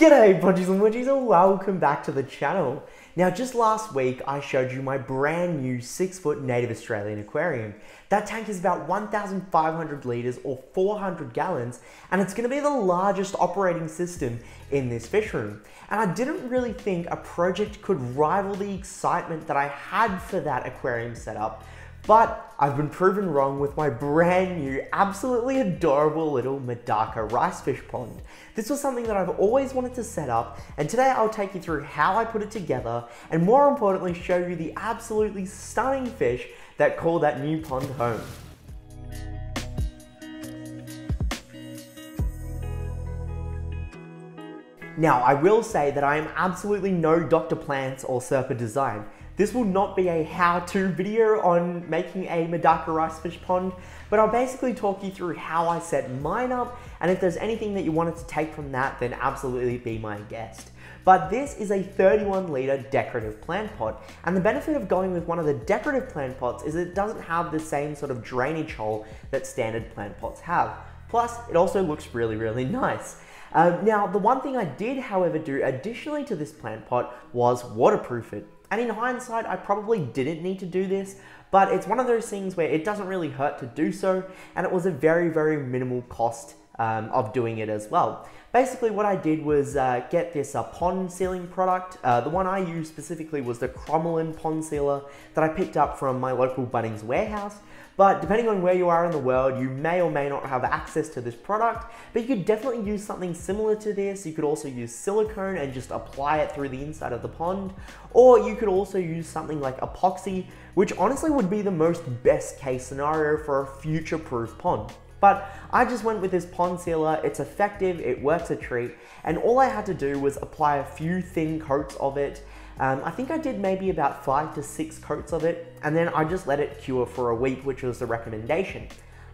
G'day Bodgies and Widgies and welcome back to the channel. Now just last week I showed you my brand new 6-foot native Australian aquarium. That tank is about 1,500 litres or 400 gallons and it's going to be the largest operating system in this fish room. And I didn't really think a project could rival the excitement that I had for that aquarium setup. But I've been proven wrong with my brand new, absolutely adorable little Medaka Ricefish pond. This was something that I've always wanted to set up, and today I'll take you through how I put it together, and more importantly show you the absolutely stunning fish that call that new pond home. Now, I will say that I am absolutely no Dr. Plants or Serpa Design. This will not be a how-to video on making a Medaka Ricefish pond, but I'll basically talk you through how I set mine up, and if there's anything that you wanted to take from that, then absolutely be my guest. But this is a 31 litre decorative plant pot, and the benefit of going with one of the decorative plant pots is it doesn't have the same sort of drainage hole that standard plant pots have. Plus, it also looks really, really nice. Now, the one thing I did, however, do additionally to this plant pot was waterproof it. And in hindsight, I probably didn't need to do this, but it's one of those things where it doesn't really hurt to do so, and it was a very, very minimal cost of doing it as well. Basically, what I did was get this pond sealing product. The one I used specifically was the cromolyn pond sealer that I picked up from my local Bunnings warehouse. But depending on where you are in the world, you may or may not have access to this product, but you could definitely use something similar to this. You could also use silicone and just apply it through the inside of the pond, or you could also use something like epoxy, which honestly would be the most best case scenario for a future-proof pond. But I just went with this pond sealer. It's effective, it works a treat, and all I had to do was apply a few thin coats of it. I think I did maybe about 5 to 6 coats of it, and then I just let it cure for a week, which was the recommendation.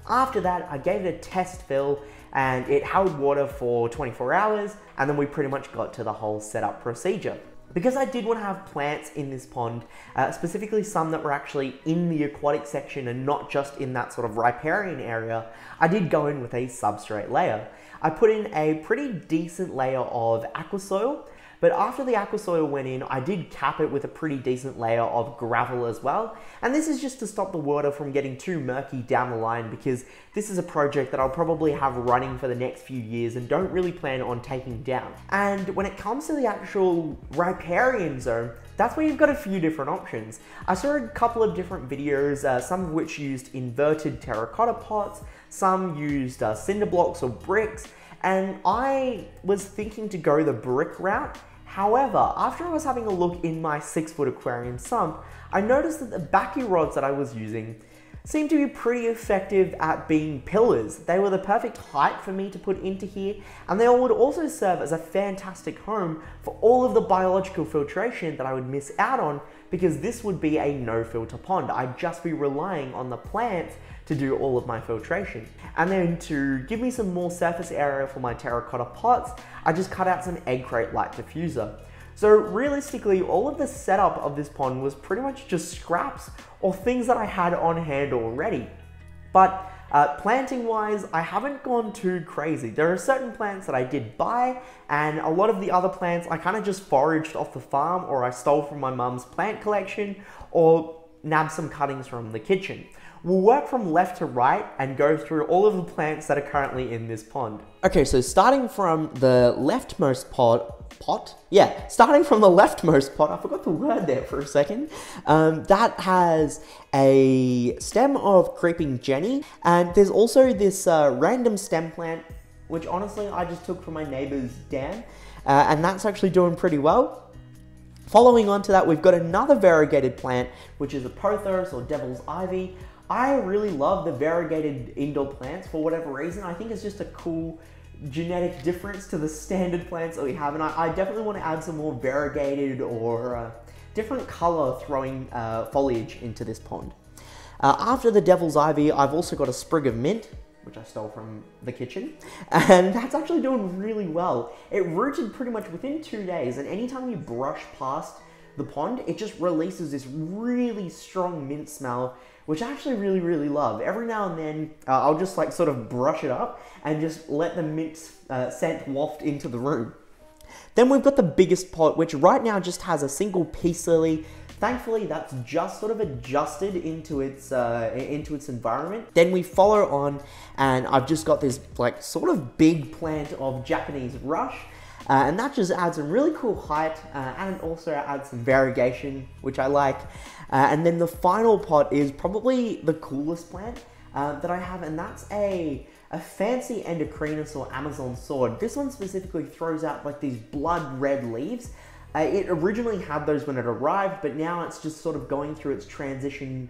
After that, I gave it a test fill, and it held water for 24 hours, and then we pretty much got to the whole setup procedure. Because I did want to have plants in this pond, specifically some that were actually in the aquatic section and not just in that sort of riparian area, I did go in with a substrate layer. I put in a pretty decent layer of aquasoil, but after the aquasoil went in, I did cap it with a pretty decent layer of gravel as well. And this is just to stop the water from getting too murky down the line, because this is a project that I'll probably have running for the next few years and don't really plan on taking down. And when it comes to the actual riparian zone, that's where you've got a few different options. I saw a couple of different videos, some of which used inverted terracotta pots, some used cinder blocks or bricks, and I was thinking to go the brick route. However, after I was having a look in my 6-foot aquarium sump, I noticed that the backy rods that I was using seemed to be pretty effective at being pillars. They were the perfect height for me to put into here, and they would also serve as a fantastic home for all of the biological filtration that I would miss out on, because this would be a no-filter pond. I'd just be relying on the plants to do all of my filtration. And then to give me some more surface area for my terracotta pots, I just cut out some egg crate light diffuser. So realistically, all of the setup of this pond was pretty much just scraps or things that I had on hand already. But planting wise, I haven't gone too crazy. There are certain plants that I did buy, and a lot of the other plants I kind of just foraged off the farm, or I stole from my mum's plant collection, or nabbed some cuttings from the kitchen. We'll work from left to right and go through all of the plants that are currently in this pond. Okay, so starting from the leftmost starting from the leftmost pot, I forgot the word there for a second, that has a stem of creeping Jenny, and there's also this random stem plant, which honestly I just took from my neighbor's dam, and that's actually doing pretty well. Following on to that, we've got another variegated plant, which is a pothos or devil's ivy. I really love the variegated indoor plants for whatever reason. I think it's just a cool genetic difference to the standard plants that we have, and I definitely want to add some more variegated or different color throwing foliage into this pond. After the devil's ivy, I've also got a sprig of mint, which I stole from the kitchen, and that's actually doing really well. It rooted pretty much within 2 days, and anytime you brush past the pond, it just releases this really strong mint smell, which I actually really, really love. Every now and then, I'll just like sort of brush it up and just let the mint scent waft into the room. Then we've got the biggest pot, which right now just has a single peace lily. Thankfully, that's just sort of adjusted into its environment. Then we follow on, and I've just got this like sort of big plant of Japanese rush, and that just adds some really cool height, and it also adds some variegation, which I like. And then the final pot is probably the coolest plant that I have, and that's a fancy endocrinus or Amazon sword. This one specifically throws out like these blood red leaves. It originally had those when it arrived, but now it's just sort of going through its transition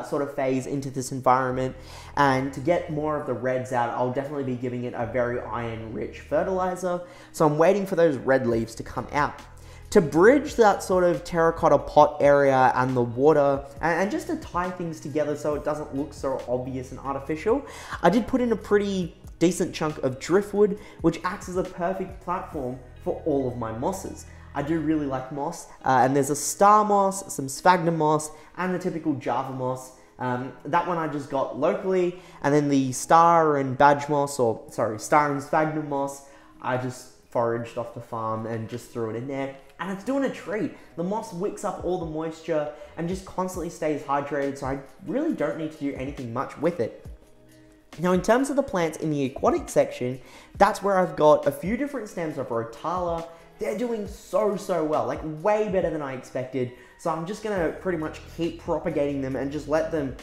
sort of phase into this environment. And to get more of the reds out, I'll definitely be giving it a very iron-rich fertilizer. So I'm waiting for those red leaves to come out. To bridge that sort of terracotta pot area and the water, and just to tie things together so it doesn't look so obvious and artificial, I did put in a pretty decent chunk of driftwood, which acts as a perfect platform for all of my mosses. I do really like moss, and there's a star moss, some sphagnum moss, and the typical Java moss. That one I just got locally, and then the star and badge moss, or sorry, star and sphagnum moss, I just foraged off the farm and just threw it in there. And it's doing a treat. The moss wicks up all the moisture and just constantly stays hydrated, so I really don't need to do anything much with it. Now, in terms of the plants in the aquatic section, that's where I've got a few different stems of Rotala. They're doing so well, like way better than I expected. So I'm just gonna pretty much keep propagating them and just let them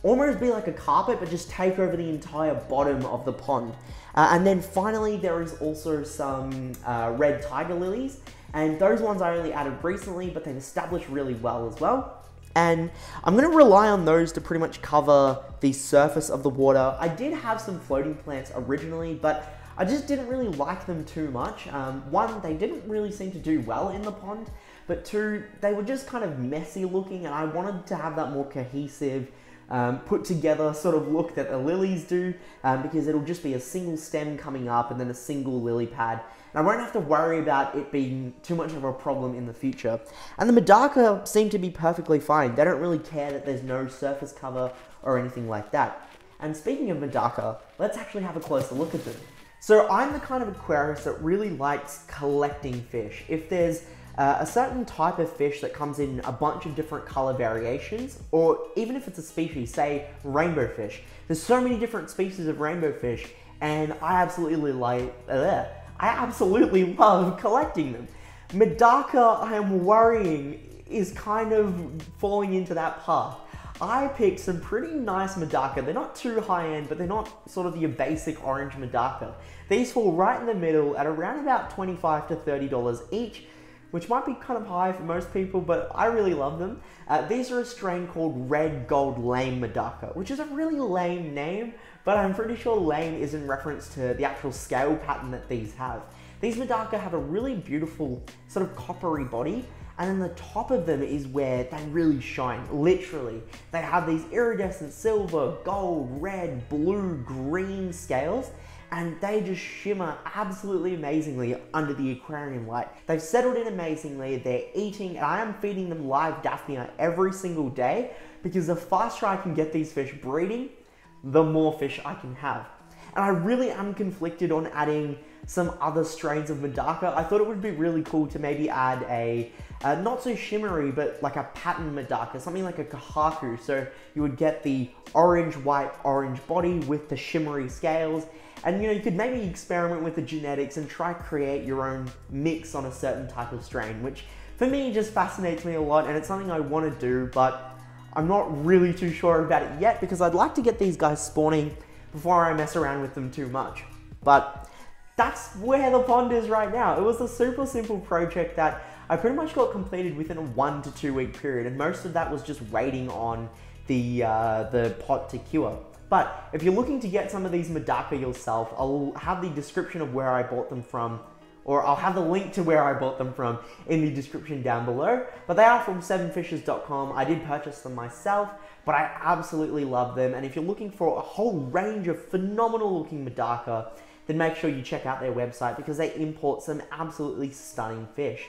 almost be like a carpet, but just take over the entire bottom of the pond. And then finally, there is also some red tiger lilies. And those ones I only added recently, but they've established really well as well. And I'm gonna rely on those to pretty much cover the surface of the water. I did have some floating plants originally, but I just didn't really like them too much. One, they didn't really seem to do well in the pond, but two, they were just kind of messy looking, and I wanted to have that more cohesive, put together sort of look that the lilies do, because it'll just be a single stem coming up and then a single lily pad. And I won't have to worry about it being too much of a problem in the future. And the Medaka seem to be perfectly fine. They don't really care that there's no surface cover or anything like that. And speaking of Medaka, let's actually have a closer look at them. So I'm the kind of aquarist that really likes collecting fish. If there's a certain type of fish that comes in a bunch of different color variations, or even if it's a species, say rainbow fish, there's so many different species of rainbow fish, and I absolutely love collecting them. Medaka, I am worrying, is kind of falling into that path. I picked some pretty nice Medaka. They're not too high-end, but they're not sort of your basic orange Medaka. These fall right in the middle at around about $25 to $30 each, which might be kind of high for most people, but I really love them. These are a strain called Red Gold Lame Medaka, which is a really lame name, but I'm pretty sure lame is in reference to the actual scale pattern that these have. These Medaka have a really beautiful sort of coppery body, and then the top of them is where they really shine, literally. They have these iridescent silver, gold, red, blue, green scales, and they just shimmer absolutely amazingly under the aquarium light. They've settled in amazingly, they're eating, and I am feeding them live Daphnia every single day, because the faster I can get these fish breeding, the more fish I can have. And I really am conflicted on adding some other strains of Medaka. I thought it would be really cool to maybe add a not so shimmery, but like a pattern Medaka, something like a kahaku. So you would get the orange, white, orange body with the shimmery scales. And you know, you could maybe experiment with the genetics and try create your own mix on a certain type of strain, which for me just fascinates me a lot, and it's something I want to do, but I'm not really too sure about it yet because I'd like to get these guys spawning before I mess around with them too much. But that's where the pond is right now. It was a super simple project that I pretty much got completed within a 1 to 2 week period, and most of that was just waiting on the pot to cure. But if you're looking to get some of these Medaka yourself, I'll have the description of where I bought them from, or I'll have the link to where I bought them from in the description down below. But they are from 7fishes.com. I did purchase them myself, but I absolutely love them. And if you're looking for a whole range of phenomenal looking Medaka, then make sure you check out their website because they import some absolutely stunning fish.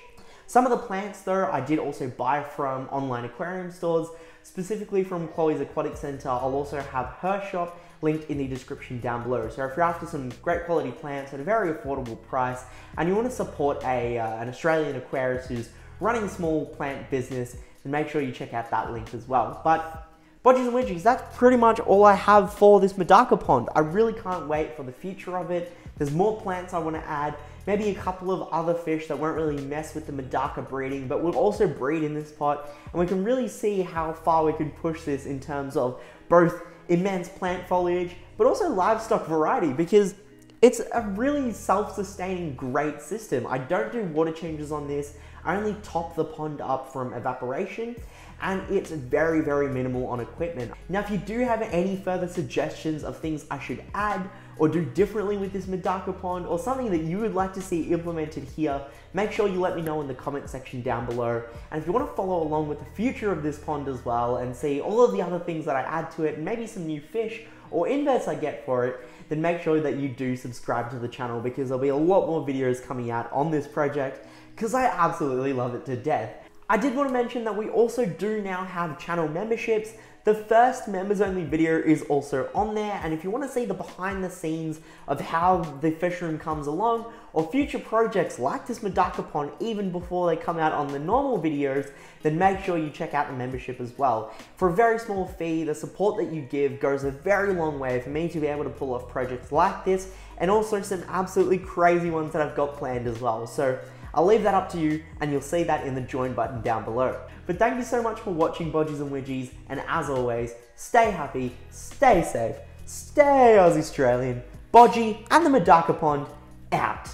Some of the plants though, I did also buy from online aquarium stores, specifically from Chloe's Aquatic Center. I'll also have her shop linked in the description down below. So if you're after some great quality plants at a very affordable price and you want to support an Australian aquarist who's running a small plant business, then make sure you check out that link as well. But Bodgies and Widgies, that's pretty much all I have for this Medaka pond. I really can't wait for the future of it. There's more plants I want to add, maybe a couple of other fish that won't really mess with the Medaka breeding, but will also breed in this pot, and we can really see how far we can push this in terms of both immense plant foliage, but also livestock variety, because it's a really self-sustaining great system. I don't do water changes on this. I only top the pond up from evaporation, and it's very, very minimal on equipment. Now, if you do have any further suggestions of things I should add or do differently with this Medaka pond, or something that you would like to see implemented here, make sure you let me know in the comment section down below. And if you want to follow along with the future of this pond as well and see all of the other things that I add to it, and maybe some new fish or inverts I get for it, then make sure that you do subscribe to the channel, because there'll be a lot more videos coming out on this project, because I absolutely love it to death. I did want to mention that we also do now have channel memberships. The first members only video is also on there, and if you want to see the behind the scenes of how the fish room comes along, or future projects like this Medaka pond even before they come out on the normal videos, then make sure you check out the membership as well. For a very small fee, the support that you give goes a very long way for me to be able to pull off projects like this, and also some absolutely crazy ones that I've got planned as well. So I'll leave that up to you, and you'll see that in the join button down below. But thank you so much for watching Bodgies and Widgies, and as always, stay happy, stay safe, stay Aussie Australian. Bodgie and the Medaka pond out.